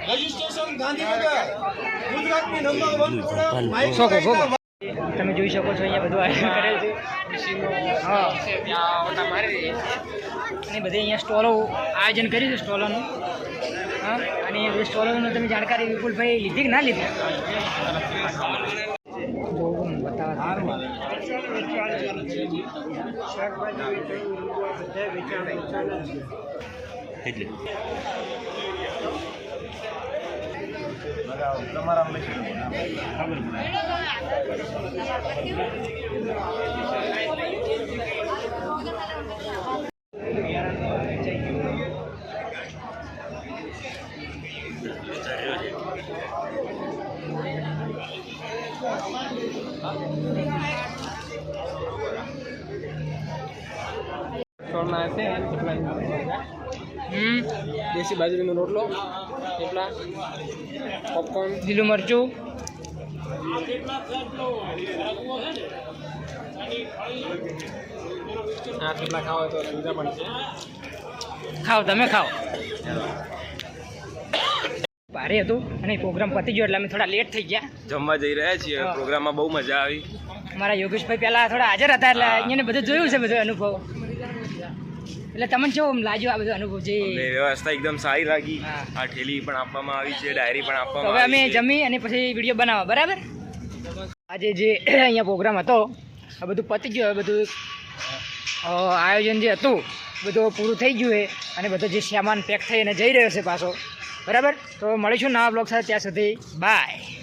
registration Gandhinagar ગુજરાતની number 1 તમે જોઈ શકો છો અહીંયા બધું આયોજન કરેલ છે હા અને બધે અહીંયા સ્ટોલો આયોજન કર્યું છે સ્ટોલોનું હા અને એ સ્ટોલોનું તમે જાણકારી વિપુલભાઈ લીધી કે ના લીધી દેશી બાજરીનો રોટલો થેપલા પોપકોર્ન લીલું મરચું આ થેપલા ખાવા હોય તો સુવિધા પણ છે ખાઓ તમે ખાઓ ભારે હતું અને પ્રોગ્રામ પતી ગયો એટલે અમે થોડા લેટ થઈ ગયા જમવા જઈ રહ્યા છીએ પ્રોગ્રામમાં બહુ મજા આવી મારા યોગેશભાઈ પહેલા થોડા હાજર હતા એટલે અહીંયા બધું જોયું છે બધું અનુભવ એટલે તમને કેવું લાગ્યો આ બધો અનુભવ છે વ્યવસ્થા એકદમ સારી લાગી આ ઠેલી પણ આપવામાં આવી છે ડાયરી પણ આપવામાં હવે અમે જમી અને પછી વિડીયો બનાવવા બરાબર આજે જે અહીંયા પ્રોગ્રામ હતો આ બધું પતી ગયું બધું આયોજન જે હતું બધું પૂરું થઈ ગયું છે અને બધો જે સામાન પેક થઈને જઈ રહ્યો છે પાછો બરાબર તો મળીશું નવા બ્લોગ સાથે ત્યાં સુધી બાય